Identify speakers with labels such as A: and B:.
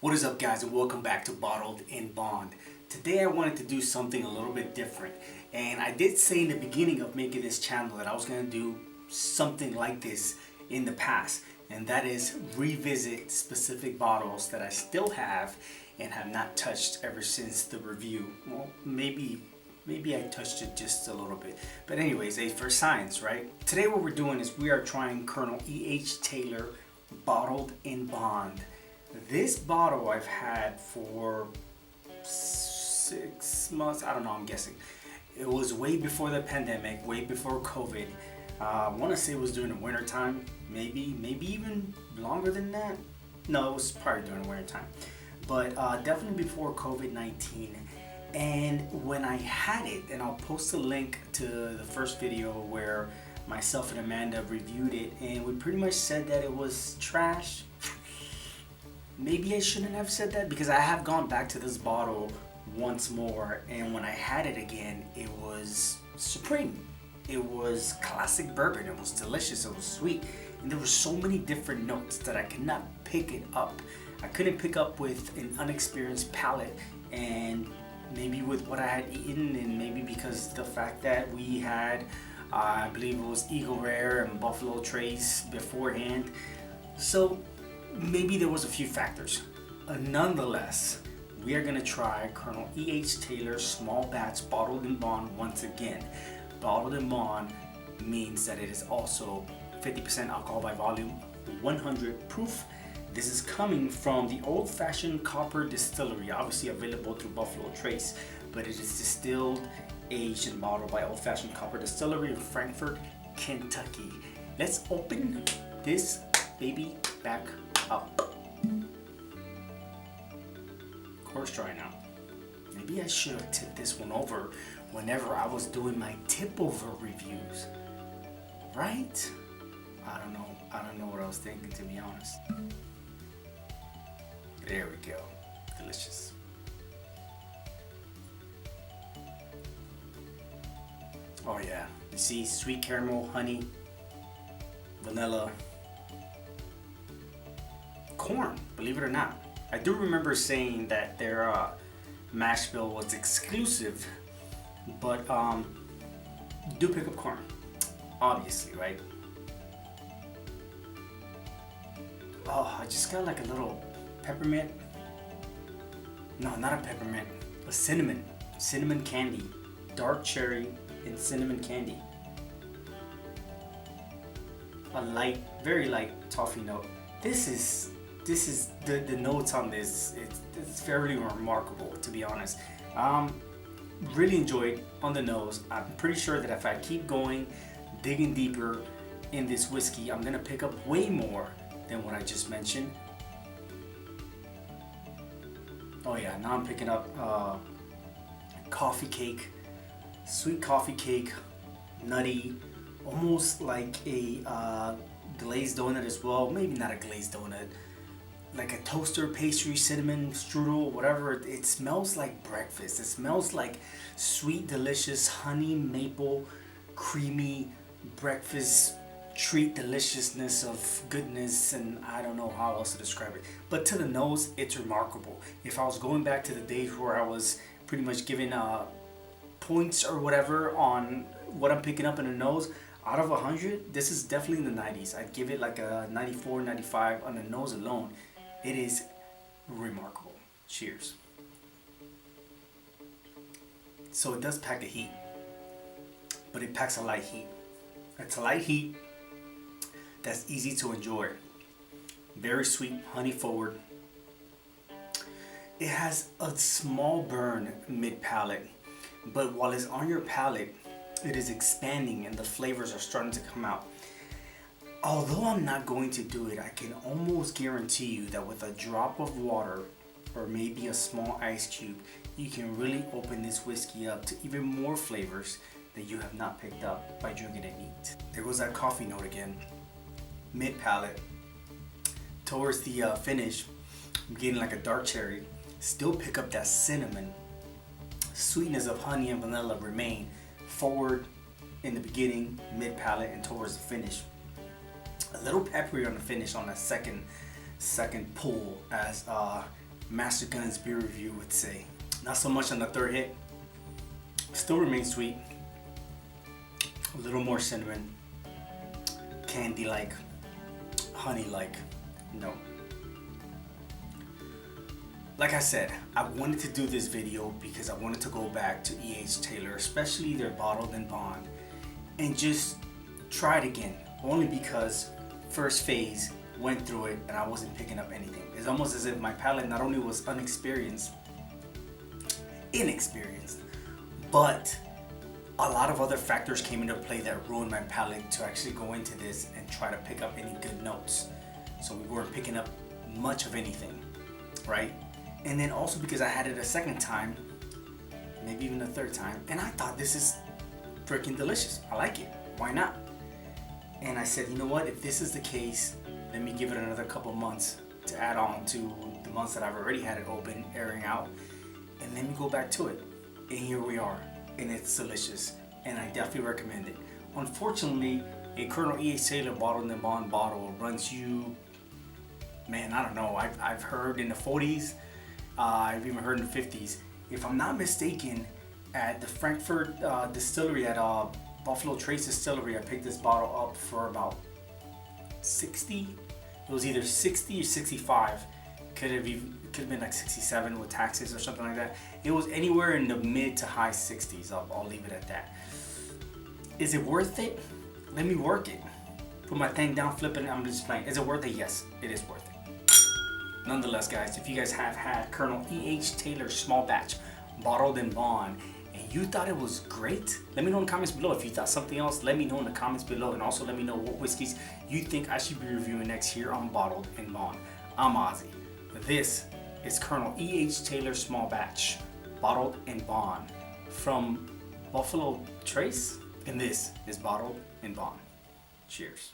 A: What is up, guys, and welcome back to Bottled in Bond. Today I wanted to do something a little bit different, and I did say in the beginning of making this channel that I was going to do something like this in the past, and that is revisit specific bottles that I still have and have not touched ever since the review. Well, maybe I touched it just a little bit, but anyways, A for science, right? Today what we're doing is we are trying Colonel EH Taylor Bottled in Bond. This bottle I've had for 6 months, I don't know, I'm guessing. It was way before the pandemic, way before COVID. I want to say it was during the winter time, maybe even longer than that. No, it was probably during the winter time, but definitely before COVID-19. And when I had it, and I'll post a link to the first video where myself and Amanda reviewed it, and we pretty much said that it was trash. Maybe I shouldn't have said that, because I have gone back to this bottle once more, and when I had it again, it was supreme. It was classic bourbon. It was delicious. It was sweet, and there were so many different notes that I could not pick it up. I couldn't pick up with an unexperienced palate, and maybe with what I had eaten, and maybe because the fact that we had I believe it was Eagle Rare and Buffalo Trace beforehand, so maybe there was a few factors. Nonetheless, we are going to try Colonel EH Taylor Small Batch Bottled in Bond once again. Bottled in Bond means that it is also 50% alcohol by volume, 100 proof. This is coming from the Old Fashioned Copper Distillery, obviously available through Buffalo Trace, but it is distilled, aged, and bottled by Old Fashioned Copper Distillery in Frankfort, Kentucky. Let's open this baby back up. Course dry now. Maybe I should have tipped this one over whenever I was doing my tip over reviews, right? I don't know what I was thinking, to be honest. There we go. Delicious. Oh yeah, you see, sweet caramel, honey, vanilla, corn, believe it or not. I do remember saying that their mash bill was exclusive, but do pick up corn, obviously, right? Oh, I just got like a little peppermint. No, not a peppermint, a cinnamon candy, dark cherry and cinnamon candy. A light, very light toffee note. This is the notes on this. It's fairly remarkable, to be honest. Really enjoyed on the nose. I'm pretty sure that if I keep going, digging deeper in this whiskey, I'm gonna pick up way more than what I just mentioned. Oh yeah, now I'm picking up coffee cake, sweet coffee cake, nutty, almost like a glazed donut as well. Maybe not a glazed donut, like a toaster pastry, cinnamon strudel, whatever. It smells like breakfast. It smells like sweet, delicious honey maple creamy breakfast treat deliciousness of goodness, and I don't know how else to describe it. But to the nose, it's remarkable. If I was going back to the days where I was pretty much giving points or whatever on what I'm picking up in the nose, out of 100, this is definitely in the 90s. I'd give it like a 94, 95 on the nose alone. It is remarkable. Cheers. So it does pack a heat, but it packs a light heat. It's a light heat that's easy to enjoy. Very sweet, honey forward. It has a small burn mid palate, but while it's on your palate, it is expanding and the flavors are starting to come out. Although I'm not going to do it, I can almost guarantee you that with a drop of water or maybe a small ice cube, you can really open this whiskey up to even more flavors that you have not picked up by drinking it neat. There goes that coffee note again. Mid palate. Towards the finish, I'm getting like a dark cherry. Still pick up that cinnamon. Sweetness of honey and vanilla remain forward in the beginning, mid palate, and towards the finish. A little peppery on the finish on that second pull, as Master Guns beer review would say. Not so much on the third hit. Still remains sweet. A little more cinnamon. Candy-like. Honey-like. No. Like I said, I wanted to do this video because I wanted to go back to EH Taylor, especially their bottled and bond, and just try it again. Only because first phase went through it and I wasn't picking up anything. It's almost as if my palate not only was inexperienced, but a lot of other factors came into play that ruined my palate to actually go into this and try to pick up any good notes. So we weren't picking up much of anything, right? And then also because I had it a second time, maybe even a third time, and I thought this is freaking delicious. I like it. Why not? And I said, you know what? If this is the case, let me give it another couple months to add on to the months that I've already had it open, airing out, and let me go back to it. And here we are, and it's delicious, and I definitely recommend it. Unfortunately, a Colonel EH Taylor bottled and bond bottle runs you, man, I don't know. I've heard in the 40s. I've even heard in the 50s. If I'm not mistaken, at the Frankfurt distillery, at Buffalo Trace Distillery, I picked this bottle up for about 60. It was either 60 or 65. Could have been like 67 with taxes or something like that. It was anywhere in the mid to high 60s. I'll leave it at that. Is it worth it? Let me work it. Put my thing down, flip it, and I'm just playing. Is it worth it? Yes, it is worth it. Nonetheless, guys, if you guys have had Colonel EH Taylor small batch bottled and bond and you thought it was great, let me know in the comments below. If you thought something else, let me know in the comments below, and also let me know what whiskeys you think I should be reviewing next here on Bottled and Bond. I'm Ozzy. This is Colonel EH Taylor small batch bottled and bond from Buffalo Trace, and this is Bottled and Bond. Cheers.